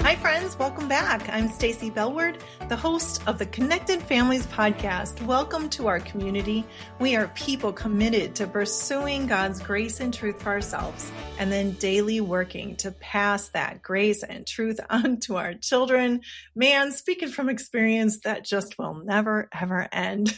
Hi, friends. Welcome back. I'm Stacy Bellward, the host of the Connected Families podcast. Welcome to our community. We are people committed to pursuing God's grace and truth for ourselves, and then daily working to pass that grace and truth on to our children. Man, speaking from experience, that just will never, ever end.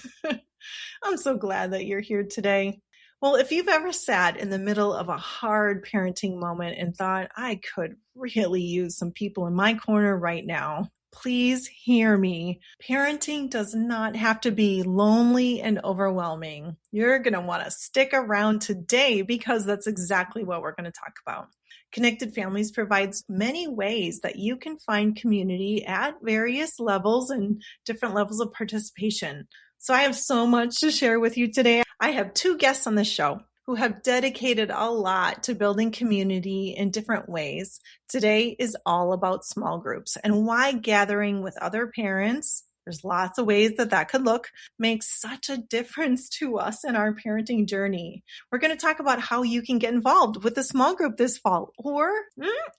I'm so glad that you're here today. Well, if you've ever sat in the middle of a hard parenting moment and thought, I could really use some people in my corner right now, please hear me. Parenting does not have to be lonely and overwhelming. You're going to want to stick around today because that's exactly what we're going to talk about. Connected Families provides many ways that you can find community at various levels and different levels of participation. So I have so much to share with you today. I have two guests on the show who have dedicated a lot to building community in different ways. Today is all about small groups and why gathering with other parents, there's lots of ways that could look, makes such a difference to us in our parenting journey. We're going to talk about how you can get involved with a small group this fall or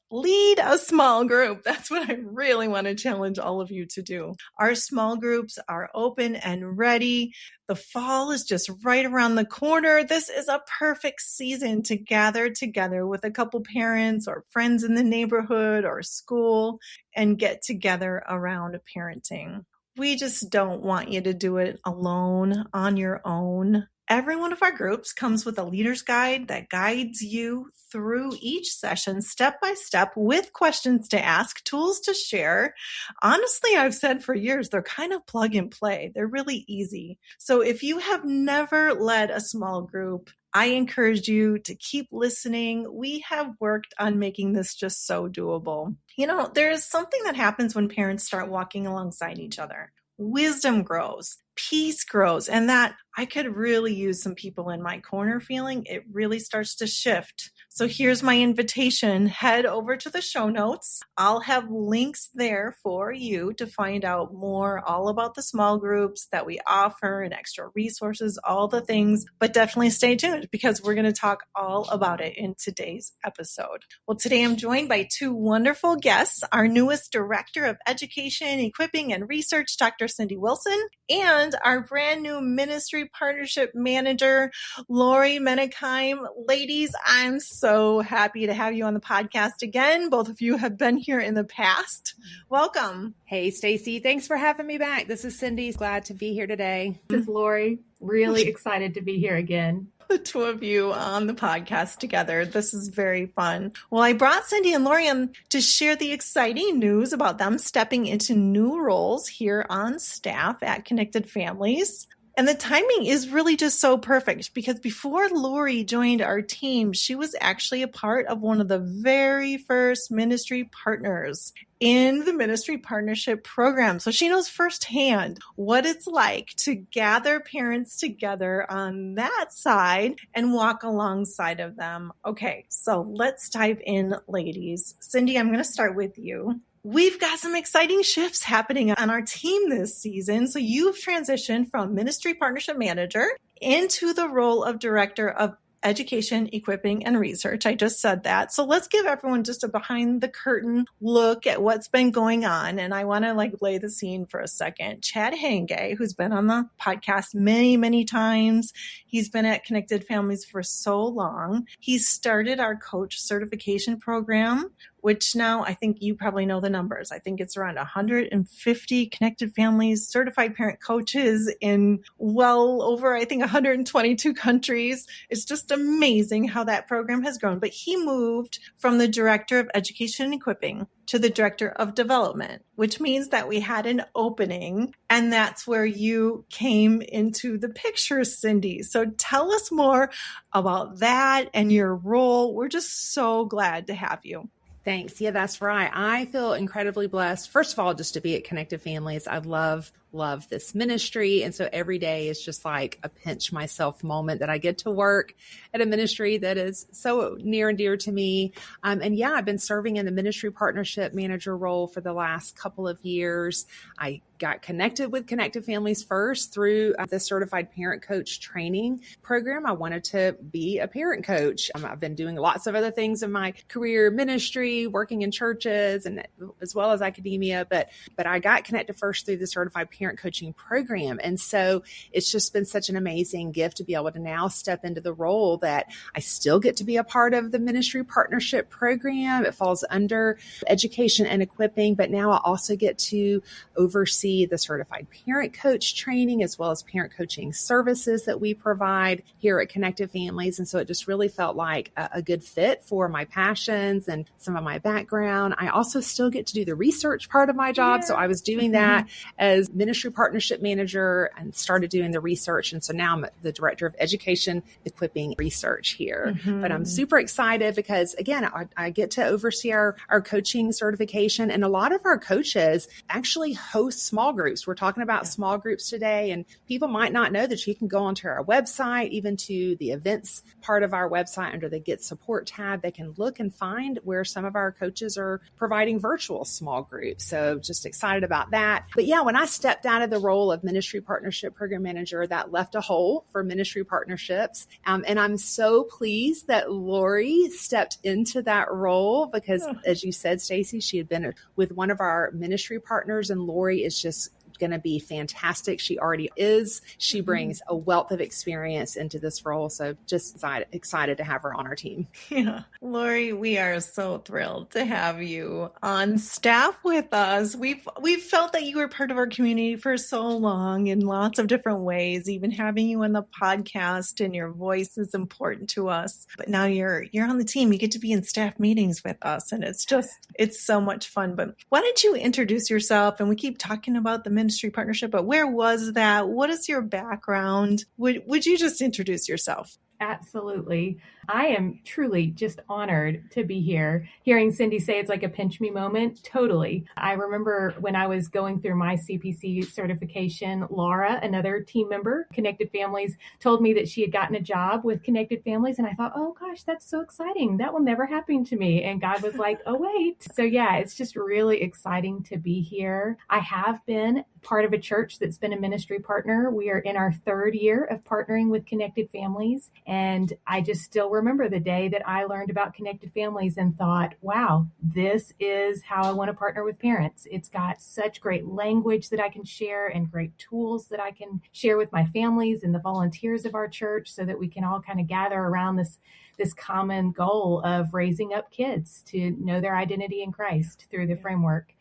lead a small group. That's what I really want to challenge all of you to do. Our small groups are open and ready. The fall is just right around the corner. This is a perfect season to gather together with a couple parents or friends in the neighborhood or school and get together around parenting. We just don't want you to do it alone on your own. Every one of our groups comes with a leader's guide that guides you through each session step by step with questions to ask, tools to share. Honestly, I've said for years, they're kind of plug and play. They're really easy. So if you have never led a small group, I encourage you to keep listening. We have worked on making this just so doable. You know, there is something that happens when parents start walking alongside each other. Wisdom grows, peace grows, and that I could really use some people in my corner feeling, it really starts to shift. So here's my invitation. Head over to the show notes. I'll have links there for you to find out more all about the small groups that we offer and extra resources, all the things, but definitely stay tuned because we're going to talk all about it in today's episode. Well, today I'm joined by two wonderful guests, our newest Director of Education, Equipping, and Research, Dr. Cindy Wilson, and our brand new Ministry Partnership Manager, Lori Menekheim. Ladies, I'm so happy to have you on the podcast again. Both of you have been here in the past. Welcome. Hey, Stacy. Thanks for having me back. This is Cindy. Glad to be here today. This is Lori. Really excited to be here again. The two of you on the podcast together. This is very fun. Well, I brought Cindy and Lori on to share the exciting news about them stepping into new roles here on staff at Connected Families. And the timing is really just so perfect because before Lori joined our team, she was actually a part of one of the very first ministry partners in the Ministry Partnership Program. So she knows firsthand what it's like to gather parents together on that side and walk alongside of them. Okay, so let's dive in, ladies. Cindy, I'm going to start with you. We've got some exciting shifts happening on our team this season. So you've transitioned from Ministry Partnership Manager into the role of Director of Education, Equipping, and Research. I just said that. So let's give everyone just a behind the curtain look at what's been going on. And I want to lay the scene for a second. Chad Henge, who's been on the podcast many, many times. He's been at Connected Families for so long. He started our coach certification program, which now I think you probably know the numbers. I think it's around 150 Connected Families certified parent coaches in well over, I think, 122 countries. It's just amazing how that program has grown. But he moved from the Director of Education and Equipping to the Director of Development, which means that we had an opening, and that's where you came into the picture, Cindy. So tell us more about that and your role. We're just so glad to have you. Thanks. Yeah, that's right. I feel incredibly blessed. First of all, just to be at Connected Families. I love love this ministry. And so every day is just like a pinch myself moment that I get to work at a ministry that is so near and dear to me. And yeah, I've been serving in the ministry partnership manager role for the last couple of years. I got connected with Connected Families first through the Certified Parent Coach training program. I wanted to be a parent coach. I've been doing lots of other things in my career, ministry, working in churches, and as well as academia. But I got connected first through the Certified Parent Coaching program. And so it's just been such an amazing gift to be able to now step into the role that I still get to be a part of the ministry partnership program. It falls under education and equipping, but now I also get to oversee the Certified Parent Coach training, as well as parent coaching services that we provide here at Connected Families. And so it just really felt like a good fit for my passions and some of my background. I also still get to do the research part of my job. Yeah. So I was doing that as ministry partnership manager and started doing the research. And so now I'm the director of education, equipping research here. But I'm super excited because, again, I get to oversee our coaching certification. And a lot of our coaches actually host small groups. We're talking about small groups today, and people might not know that you can go onto our website, even to the events part of our website under the Get Support tab. They can look and find where some of our coaches are providing virtual small groups. So just excited about that. But yeah, when I stepped out of the role of ministry partnership program manager, that left a hole for ministry partnerships. And I'm so pleased that Lori stepped into that role because, as you said, Stacy, she had been with one of our ministry partners, and Lori is just going to be fantastic. She already is. She brings a wealth of experience into this role. So just excited to have her on our team. Yeah. Lori, we are so thrilled to have you on staff with us. We've felt that you were part of our community for so long in lots of different ways. Even having you on the podcast and your voice is important to us. But now you're on the team. You get to be in staff meetings with us, and it's so much fun. But why don't you introduce yourself? And we keep talking about the ministry partnership, but where was that? What is your background? Would you just introduce yourself? Absolutely. I am truly just honored to be here. Hearing Cindy say it's like a pinch me moment, totally. I remember when I was going through my CPC certification, Laura, another team member, Connected Families, told me that she had gotten a job with Connected Families. And I thought, oh gosh, that's so exciting. That will never happen to me. And God was like, oh, wait. So yeah, it's just really exciting to be here. I have been part of a church that's been a ministry partner. We are in our third year of partnering with Connected Families. And I just still remember the day that I learned about Connected Families and thought, wow, this is how I want to partner with parents. It's got such great language that I can share and great tools that I can share with my families and the volunteers of our church so that we can all kind of gather around this common goal of raising up kids to know their identity in Christ through the framework.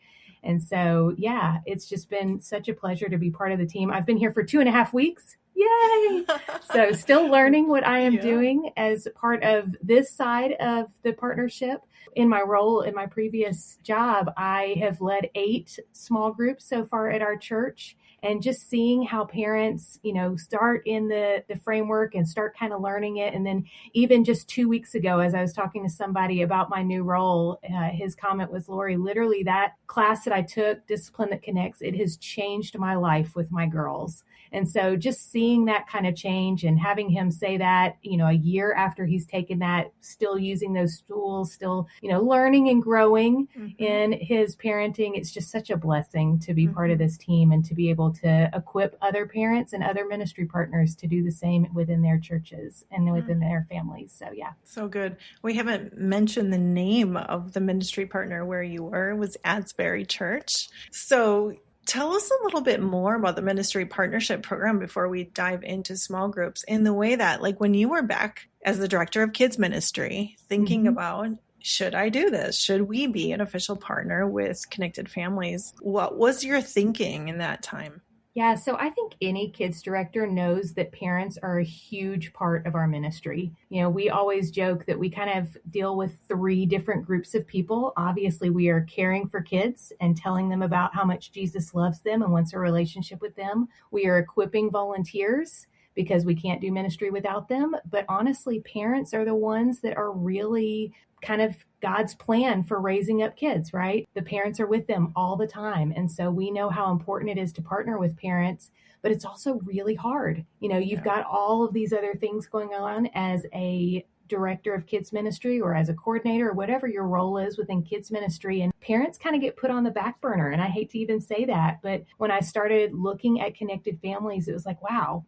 And so, yeah, it's just been such a pleasure to be part of the team. I've been here for 2.5 weeks. Yay! So still learning what I am doing as part of this side of the partnership. In my role in my previous job, I have led 8 small groups so far at our church. And just seeing how parents, start in the framework and start kind of learning it. And then even just 2 weeks ago, as I was talking to somebody about my new role, his comment was, Lori, literally that class that I took, Discipline That Connects, it has changed my life with my girls. And so just seeing that kind of change and having him say that, a year after he's taken that, still using those tools, still, learning and growing in his parenting, it's just such a blessing to be part of this team and to be able to equip other parents and other ministry partners to do the same within their churches and within their families. So, yeah. So good. We haven't mentioned the name of the ministry partner where you were. It was Asbury Church. So tell us a little bit more about the ministry partnership program before we dive into small groups, in the way that, like, when you were back as the director of kids ministry, thinking about, should I do this? Should we be an official partner with Connected Families? What was your thinking in that time? Yeah, so I think any kids director knows that parents are a huge part of our ministry. We always joke that we kind of deal with 3 different groups of people. Obviously, we are caring for kids and telling them about how much Jesus loves them and wants a relationship with them. We are equipping volunteers because we can't do ministry without them. But honestly, parents are the ones that are really kind of God's plan for raising up kids, right? The parents are with them all the time. And so we know how important it is to partner with parents, but it's also really hard. You've got all of these other things going on as a director of kids ministry or as a coordinator or whatever your role is within kids ministry. And parents kind of get put on the back burner. And I hate to even say that, but when I started looking at connected families, it was like, wow,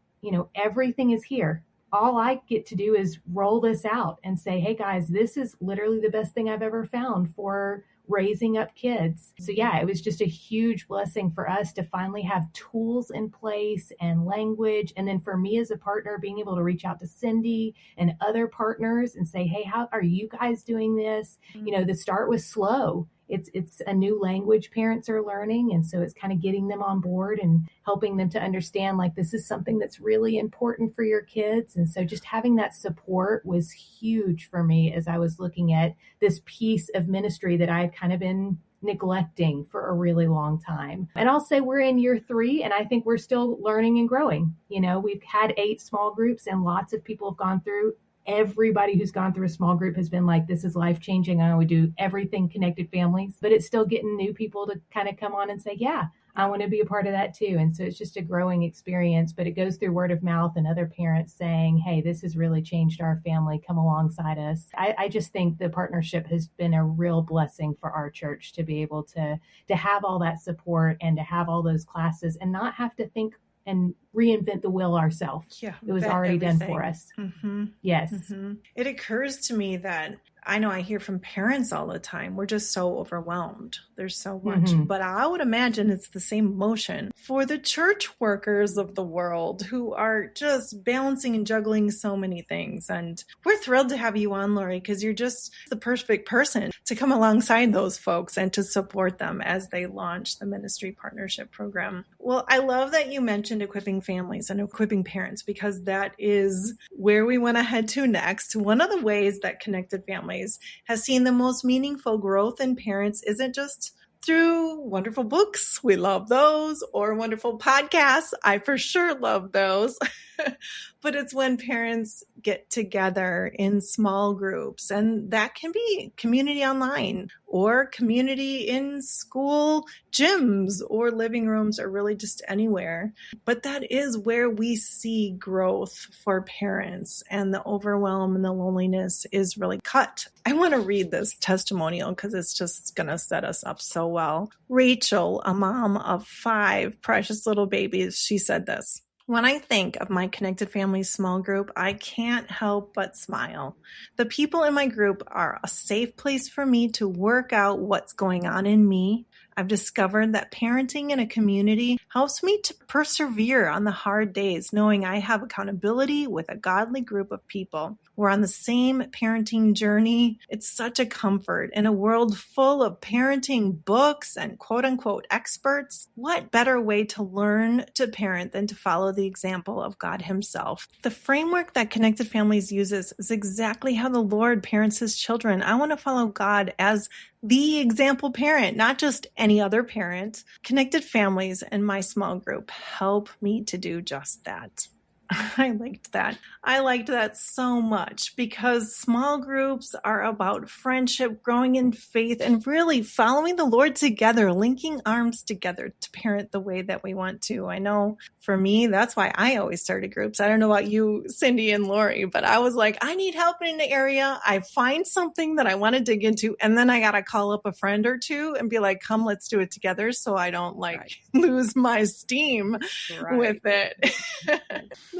everything is here. All I get to do is roll this out and say, hey guys, this is literally the best thing I've ever found for raising up kids. So yeah, it was just a huge blessing for us to finally have tools in place and language. And then for me as a partner, being able to reach out to Cindy and other partners and say, hey, how are you guys doing this? The start was slow. It's a new language parents are learning. And so it's kind of getting them on board and helping them to understand, like, this is something that's really important for your kids. And so just having that support was huge for me as I was looking at this piece of ministry that I had kind of been neglecting for a really long time. And I'll say we're in year 3, and I think we're still learning and growing. We've had 8 small groups and lots of people have gone through. Everybody who's gone through a small group has been like, this is life-changing. I would do everything connected families, but it's still getting new people to kind of come on and say, yeah, I want to be a part of that too. And so it's just a growing experience, but it goes through word of mouth and other parents saying, hey, this has really changed our family. Come alongside us. I just think the partnership has been a real blessing for our church to be able to have all that support and to have all those classes and not have to think and reinvent the wheel ourselves. Yeah, it was already done for us. Mm-hmm. Yes. Mm-hmm. It occurs to me that I know I hear from parents all the time. We're just so overwhelmed. There's so much. But I would imagine it's the same emotion for the church workers of the world who are just balancing and juggling so many things. And we're thrilled to have you on, Lori, because you're just the perfect person to come alongside those folks and to support them as they launch the ministry partnership program. Well, I love that you mentioned equipping families and equipping parents, because that is where we want to head to next. One of the ways that Connected Families has seen the most meaningful growth in parents isn't just through wonderful books. We love those, or wonderful podcasts. I for sure love those. But it's when parents get together in small groups, and that can be community online or community in school gyms or living rooms, or really just anywhere. But that is where we see growth for parents, and the overwhelm and the loneliness is really cut. I want to read this testimonial because it's just going to set us up so well. Rachel, a mom of 5 precious little babies, she said this: when I think of my Connected Families small group, I can't help but smile. The people in my group are a safe place for me to work out what's going on in me. I've discovered that parenting in a community helps me to persevere on the hard days, knowing I have accountability with a godly group of people. We're on the same parenting journey. It's such a comfort in a world full of parenting books and quote unquote experts. What better way to learn to parent than to follow the example of God Himself? The framework that Connected Families uses is exactly how the Lord parents His children. I want to follow God as the example parent, not just any other parent. Connected Families and my small group help me to do just that. I liked that. I liked that so much, because small groups are about friendship, growing in faith, and really following the Lord together, linking arms together to parent the way that we want to. I know for me, that's why I always started groups. I don't know about you, Cindy and Lori, but I was like, I need help in an area. I find something that I want to dig into, and then I got to call up a friend or two and be like, come, let's do it together, so I don't lose my steam with it.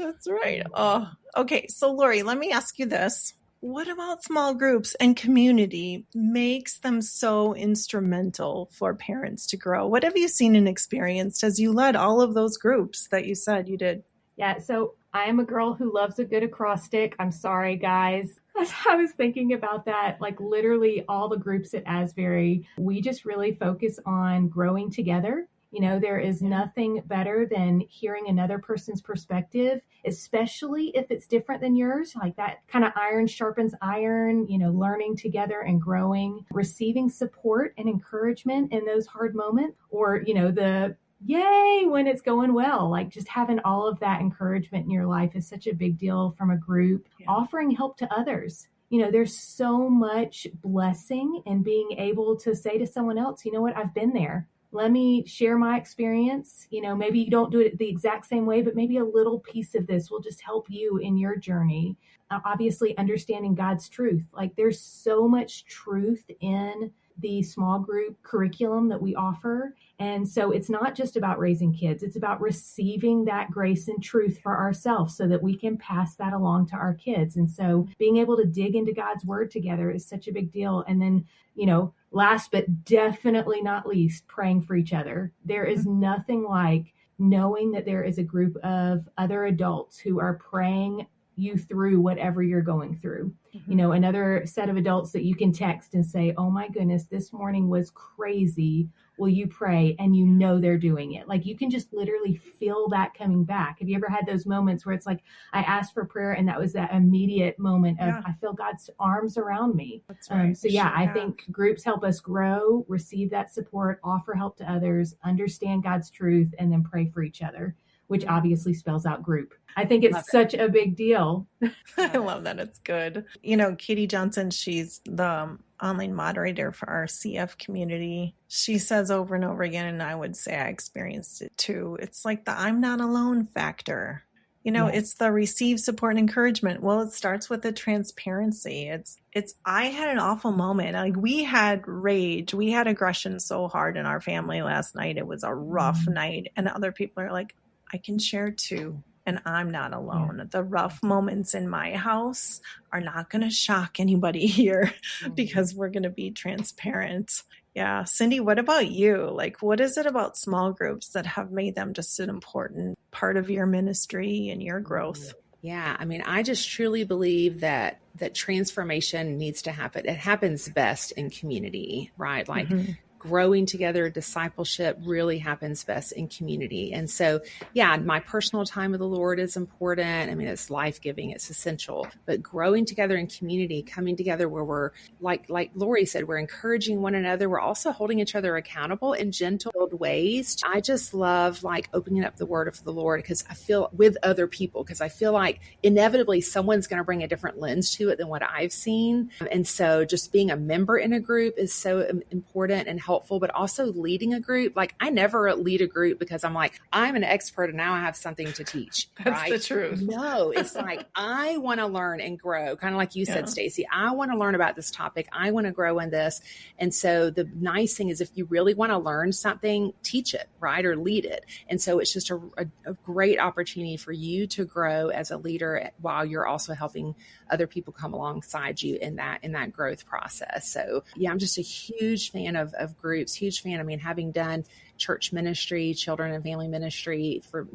That's right. Oh, okay. So Lori, let me ask you this. What about small groups and community makes them so instrumental for parents to grow? What have you seen and experienced as you led all of those groups that you said you did? Yeah, so I am a girl who loves a good acrostic. I'm sorry, guys. I was thinking about that, like literally all the groups at Asbury, we just really focus on growing together. There is nothing better than hearing another person's perspective, especially if it's different than yours, like that kind of iron sharpens iron, learning together and growing, receiving support and encouragement in those hard moments, or, the yay when it's going well. Like just having all of that encouragement in your life is such a big deal from a group. Yeah. Offering help to others. There's so much blessing in being able to say to someone else, you know what, I've been there. Let me share my experience. Maybe you don't do it the exact same way, but maybe a little piece of this will just help you in your journey. Obviously, understanding God's truth. Like there's so much truth in the small group curriculum that we offer. And so it's not just about raising kids. It's about receiving that grace and truth for ourselves so that we can pass that along to our kids. And so being able to dig into God's word together is such a big deal. And then, last but definitely not least, praying for each other. There is nothing like knowing that there is a group of other adults who are praying you through whatever you're going through. Another set of adults that you can text and say, oh my goodness, this morning was crazy. Will you pray? And they're doing it. Like you can just literally feel that coming back. Have you ever had those moments where it's like, I asked for prayer and that was that immediate moment of, I feel God's arms around me. That's right. I think groups help us grow, receive that support, offer help to others, understand God's truth, and then pray for each other, which obviously spells out group. I think it's such a big deal. I love that. It's good. Katie Johnson, she's the online moderator for our CF community. She says over and over again, and I would say I experienced it too. It's like the I'm not alone factor. It's the receive support and encouragement. Well, it starts with the transparency. It's I had an awful moment. Like we had rage. We had aggression so hard in our family last night. It was a rough night. And other people are like, I can share too. And I'm not alone. Yeah. The rough moments in my house are not going to shock anybody here because we're going to be transparent. Yeah. Cindy, what about you? Like, what is it about small groups that have made them just an important part of your ministry and your growth? Yeah. I mean, I just truly believe that transformation needs to happen. It happens best in community, right? Like growing together, discipleship really happens best in community. And so, my personal time with the Lord is important. I mean, it's life-giving, it's essential, but growing together in community, coming together where we're like Lori said, we're encouraging one another. We're also holding each other accountable in gentle ways. I just love opening up the word of the Lord because I feel with other people, because I feel like inevitably someone's going to bring a different lens to it than what I've seen. And so just being a member in a group is so important and helpful, but also leading a group. Like I never lead a group because I'm like, I'm an expert and now I have something to teach. That's the truth. No, it's like, I want to learn and grow. Kind of like you said, Stacy, I want to learn about this topic. I want to grow in this. And so the nice thing is if you really want to learn something, teach it, right? Or lead it. And so it's just a great opportunity for you to grow as a leader while you're also helping other people come alongside you in that growth process. So I'm just a huge fan of groups, huge fan. I mean, having done church ministry, children and family ministry for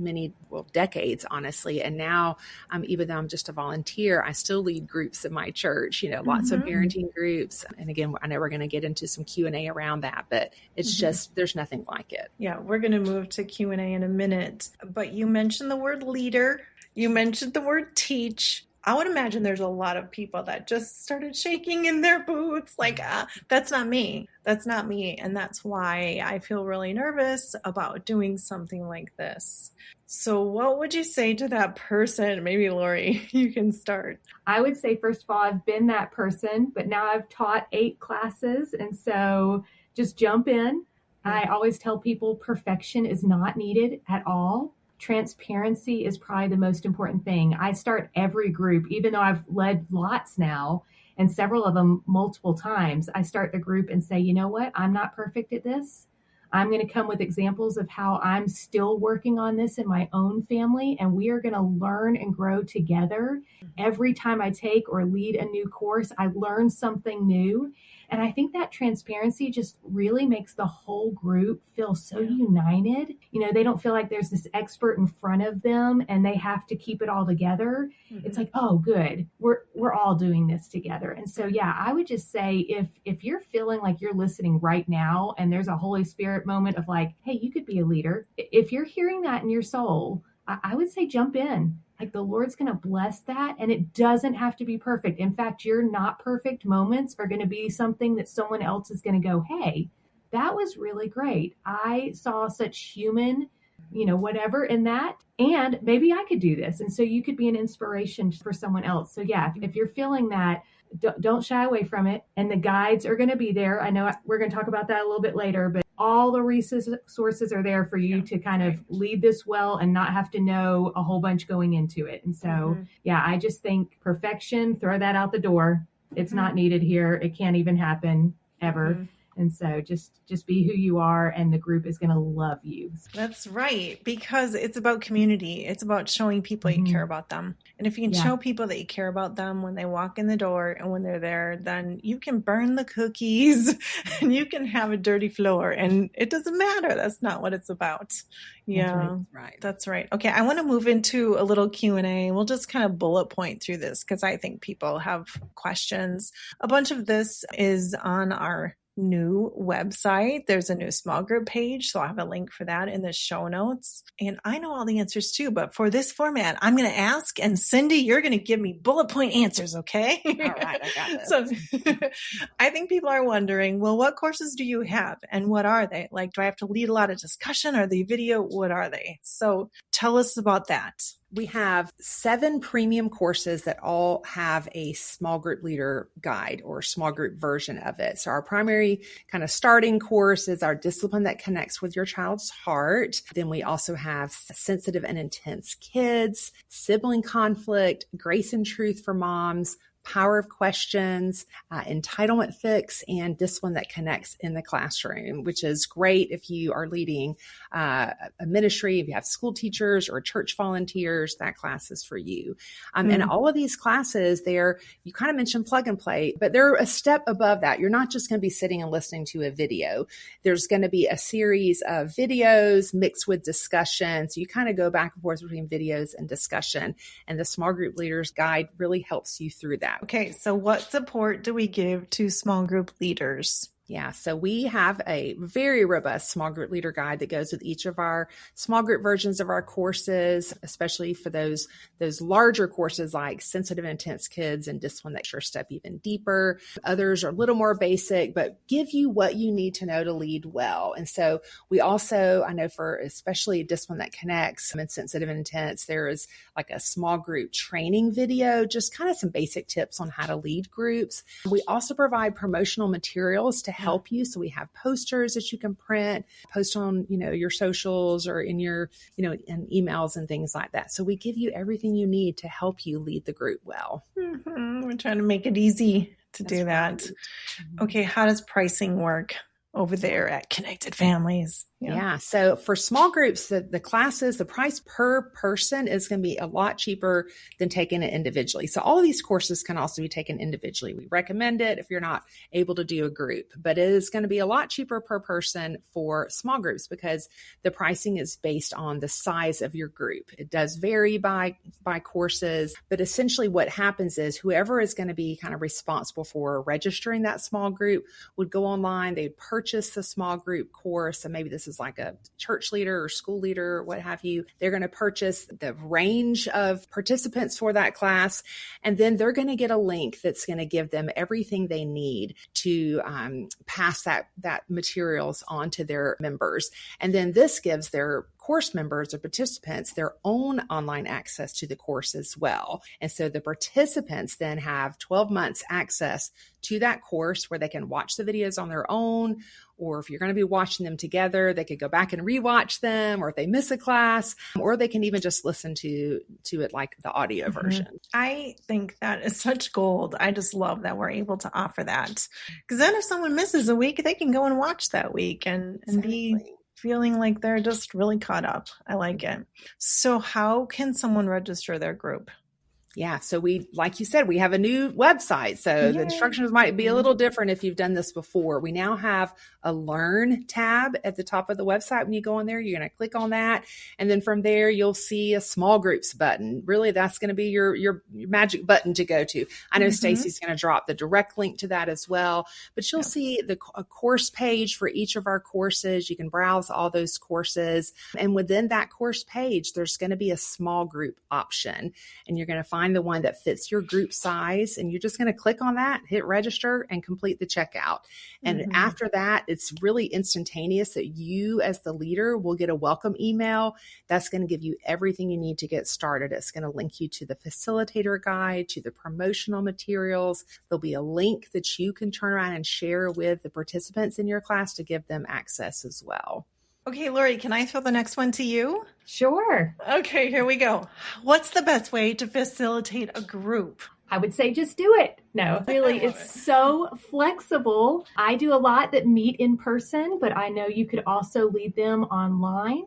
decades, honestly. And now, even though I'm just a volunteer, I still lead groups in my church, lots of parenting groups. And again, I know we're going to get into some Q&A around that, but it's just, there's nothing like it. Yeah, we're going to move to Q&A in a minute, but you mentioned the word leader. You mentioned the word teach. I would imagine there's a lot of people that just started shaking in their boots. Like, that's not me. That's not me. And that's why I feel really nervous about doing something like this. So what would you say to that person? Maybe Lori, you can start. I would say, first of all, I've been that person, but now I've taught 8 classes. And so just jump in. I always tell people perfection is not needed at all. Transparency is probably the most important thing. I start every group, even though I've led lots now and several of them multiple times. I start the group and say, you know what? I'm not perfect at this. I'm going to come with examples of how I'm still working on this in my own family. And we are going to learn and grow together. Every time I take or lead a new course, I learn something new. And I think that transparency just really makes the whole group feel so united. They don't feel like there's this expert in front of them and they have to keep it all together. It's like, oh, good. We're all doing this together. And so, I would just say if you're feeling like you're listening right now and there's a Holy Spirit moment of like, hey, you could be a leader. If you're hearing that in your soul, I would say jump in. Like the Lord's going to bless that. And it doesn't have to be perfect. In fact, your not perfect moments are going to be something that someone else is going to go, hey, that was really great. I saw such human, whatever in that. And maybe I could do this. And so you could be an inspiration for someone else. So yeah, if you're feeling that, don't shy away from it. And the guides are going to be there. I know we're going to talk about that a little bit later, but all the resources are there for you to kind of lead this well and not have to know a whole bunch going into it. And so, yeah, I just think perfection, throw that out the door. It's not needed here. It can't even happen ever. And so just be who you are, and the group is going to love you. That's right, because it's about community. It's about showing people you care about them. And if you can show people that you care about them when they walk in the door and when they're there, then you can burn the cookies and you can have a dirty floor, and it doesn't matter. That's not what it's about. Yeah, that's right. Okay, I want to move into a little Q&A. We'll just kind of bullet point through this because I think people have questions. A bunch of this is on our new website. There's a new small group page, so I'll have a link for that in the show notes. And I know all the answers too, but for this format, I'm going to ask, and Cindy, you're going to give me bullet point answers, okay? All right, I got this. So I think people are wondering, well, what courses do you have and what are they? Like, do I have to lead a lot of discussion? Are they video? What are they? So tell us about that. We have 7 premium courses that all have a small group leader guide or small group version of it. So our primary kind of starting course is our discipline that connects with your child's heart. Then we also have sensitive and intense kids, sibling conflict, grace and truth for moms, power of questions, entitlement fix, and discipline that connects in the classroom, which is great if you are leading a ministry, if you have school teachers or church volunteers, that class is for you. And all of these classes, you kind of mentioned plug and play, but they're a step above that. You're not just going to be sitting and listening to a video. There's going to be a series of videos mixed with discussion. So you kind of go back and forth between videos and discussion. And the Small Group Leaders Guide really helps you through that. Okay, so what support do we give to small group leaders? Yeah, so we have a very robust small group leader guide that goes with each of our small group versions of our courses, especially for those larger courses like sensitive and intense kids and discipline that sure step even deeper. Others are a little more basic, but give you what you need to know to lead well. And so we also, I know for especially discipline that connects and sensitive and intense, there is like a small group training video, just kind of some basic tips on how to lead groups. We also provide promotional materials to help you. So we have posters that you can print, post on, your socials or in your, in emails and things like that. So we give you everything you need to help you lead the group well. We're trying to make it easy to do that. Okay. How does pricing work over there at Connected Families? Yeah. So for small groups, the classes, the price per person is going to be a lot cheaper than taking it individually. So all of these courses can also be taken individually. We recommend it if you're not able to do a group, but it is going to be a lot cheaper per person for small groups because the pricing is based on the size of your group. It does vary by courses, but essentially what happens is whoever is going to be kind of responsible for registering that small group would go online, they'd purchase the small group course. And maybe this is like a church leader or school leader or what have you. They're going to purchase the range of participants for that class. And then they're going to get a link that's going to give them everything they need to pass that materials on to their members. And then this gives their course members or participants their own online access to the course as well. And so the participants then have 12 months access to that course where they can watch the videos on their own, or if you're going to be watching them together, they could go back and rewatch them, or if they miss a class, or they can even just listen to it like the audio version. I think that is such gold. I just love that we're able to offer that. Because then if someone misses a week, they can go and watch that week and be feeling like they're just really caught up. I like it. So how can someone register their group? Yeah. So like you said, we have a new website. So the instructions might be a little different if you've done this before. We now have a Learn tab at the top of the website. When you go on there, you're going to click on that. And then from there, you'll see a small groups button. Really, that's going to be your magic button to go to. I know Stacy's going to drop the direct link to that as well, but you'll see a course page for each of our courses. You can browse all those courses. And within that course page, there's going to be a small group option, and you're going to find find the one that fits your group size, and you're just going to click on that, hit register, and complete the checkout. And after that, it's really instantaneous that you as the leader will get a welcome email that's going to give you everything you need to get started. It's going to link you to the facilitator guide, to the promotional materials. There'll be a link that you can turn around and share with the participants in your class to give them access as well. Okay, Lori, can I throw the next one to you? Sure. Okay, here we go. What's the best way to facilitate a group? I would say just do it. No, really, it's so flexible. I do a lot that meet in person, but I know you could also lead them online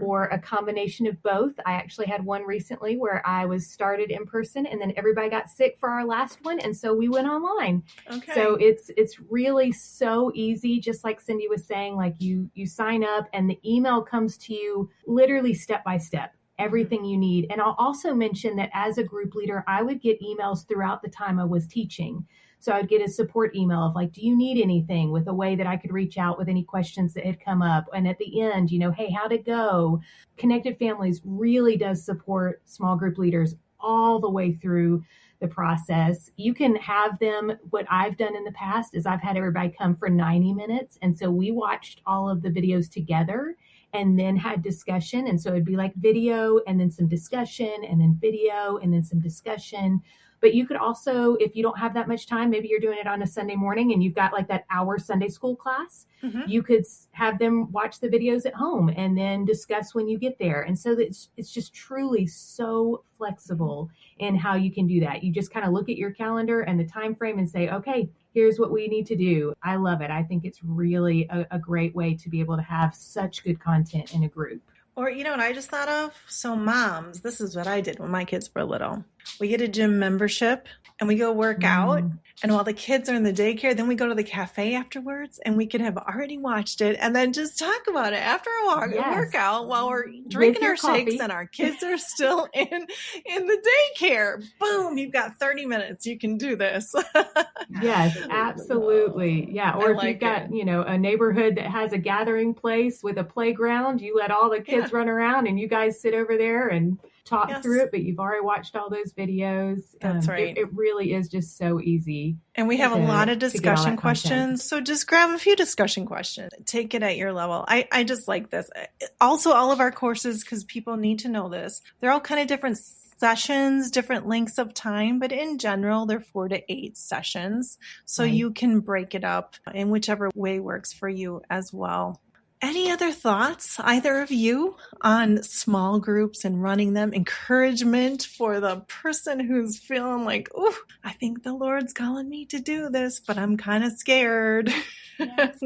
or a combination of both. I actually had one recently where I was started in person and then everybody got sick for our last one. And so we went online. Okay. So it's really so easy. Just like Cindy was saying, like you sign up and the email comes to you literally step by step. Everything you need. And I'll also mention that as a group leader, I would get emails throughout the time I was teaching. So I'd get a support email of like, do you need anything, with a way that I could reach out with any questions that had come up. And at the end, hey, how'd it go? Connected Families really does support small group leaders all the way through the process. You can have them, what I've done in the past is I've had everybody come for 90 minutes. And so we watched all of the videos together and then had discussion. And so it'd be like video and then some discussion and then video and then some discussion. But you could also, if you don't have that much time, maybe you're doing it on a Sunday morning and you've got like that hour Sunday school class, you could have them watch the videos at home and then discuss when you get there. And so it's just truly so flexible in how you can do that. You just kind of look at your calendar and the time frame and say, okay, here's what we need to do. I love it. I think it's really a great way to be able to have such good content in a group. Or, you know what I just thought of? So moms, this is what I did when my kids were little. We get a gym membership and we go work out. And while the kids are in the daycare, then we go to the cafe afterwards and we could have already watched it and then just talk about it after a workout while we're drinking our shakes and our kids are still in the daycare. Boom, you've got 30 minutes. You can do this. Yes, absolutely. Yeah. Or if you've got, a neighborhood that has a gathering place with a playground, you let all the kids run around and you guys sit over there and talk through it, but you've already watched all those videos. That's right. It really is just so easy. And we have a lot of discussion questions. So just grab a few discussion questions. Take it at your level. I just like this. Also, all of our courses, because people need to know this, they're all kind of different sessions, different lengths of time, but in general, they're 4 to 8 sessions. So you can break it up in whichever way works for you as well. Any other thoughts, either of you, on small groups and running them? Encouragement for the person who's feeling like, oh, I think the Lord's calling me to do this, but I'm kind of scared. Yes.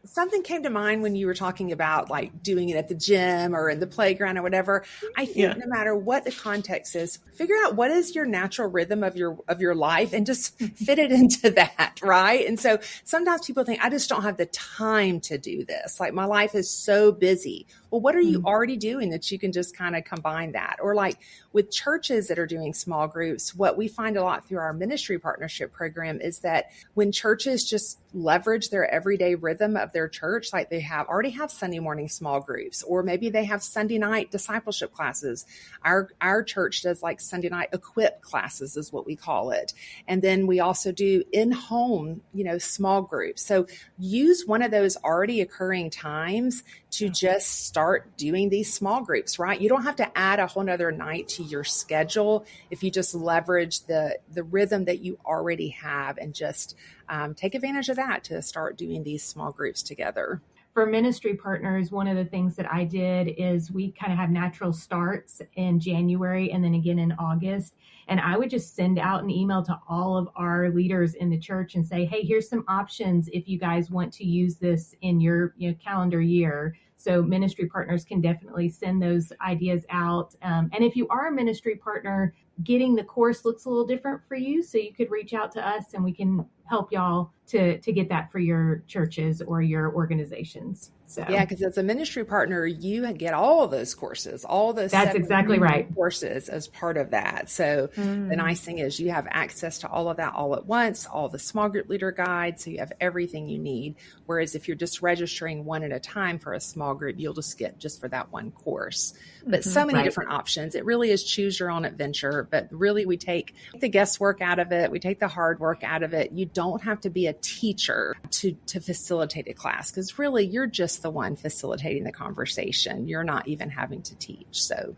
Something came to mind when you were talking about like doing it at the gym or in the playground or whatever. I think no matter what the context is, figure out what is your natural rhythm of your life and just fit it into that, right? And so sometimes people think, I just don't have the time to do this. Like my life is so busy. Well, what are you already doing that you can just kind of combine that? Or like with churches that are doing small groups, what we find a lot through our ministry partnership program is that when churches just leverage their everyday rhythm of their church, like they already have Sunday morning small groups, or maybe they have Sunday night discipleship classes. Our church does like Sunday night equip classes is what we call it. And then we also do in-home, small groups. So use one of those already occurring times to just start doing these small groups, right? You don't have to add a whole nother night to your schedule if you just leverage the rhythm that you already have and just take advantage of that to start doing these small groups together. For ministry partners, one of the things that I did is we kind of have natural starts in January and then again in August. And I would just send out an email to all of our leaders in the church and say, hey, here's some options if you guys want to use this in your calendar year. So ministry partners can definitely send those ideas out. And if you are a ministry partner, getting the course looks a little different for you. So you could reach out to us and we can help y'all to get that for your churches or your organizations. So yeah, because as a ministry partner, you get all of those courses, all those that's exactly right courses as part of that. So the nice thing is you have access to all of that all at once, all the small group leader guides. So you have everything you need. Whereas if you're just registering one at a time for a small group, you'll just get just for that one course. But so many different options. It really is choose your own adventure. But really, we take the guesswork out of it. We take the hard work out of it. You don't have to be a teacher to facilitate a class, because really you're just the one facilitating the conversation. You're not even having to teach. So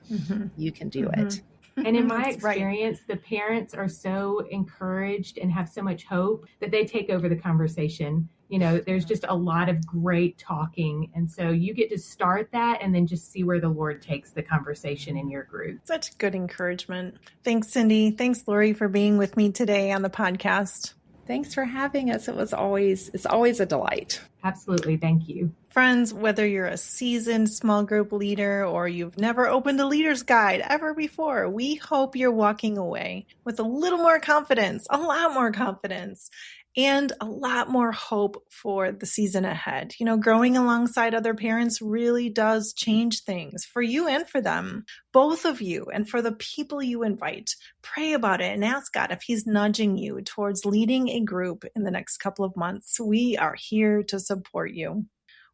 you can do it. And in my experience, the parents are so encouraged and have so much hope that they take over the conversation. You know, there's just a lot of great talking. And so you get to start that and then just see where the Lord takes the conversation in your group. Such good encouragement. Thanks, Cindy. Thanks, Lori, for being with me today on the podcast. Thanks for having us. It's always a delight. Absolutely. Thank you. Friends, whether you're a seasoned small group leader or you've never opened a leader's guide ever before, we hope you're walking away with a little more confidence, a lot more confidence, and a lot more hope for the season ahead. You know, growing alongside other parents really does change things for you and for them, both of you, and for the people you invite. Pray about it and ask God if He's nudging you towards leading a group in the next couple of months. We are here to support you.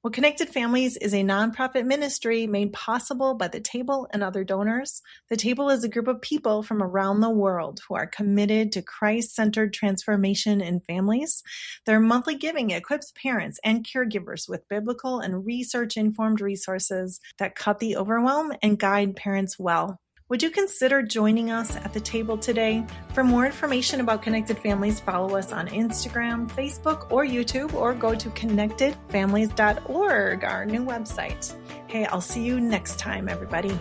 Well, Connected Families is a nonprofit ministry made possible by The Table and other donors. The Table is a group of people from around the world who are committed to Christ-centered transformation in families. Their monthly giving equips parents and caregivers with biblical and research-informed resources that cut the overwhelm and guide parents well. Would you consider joining us at the table today? For more information about Connected Families, follow us on Instagram, Facebook, or YouTube, or go to connectedfamilies.org, our new website. Hey, I'll see you next time, everybody.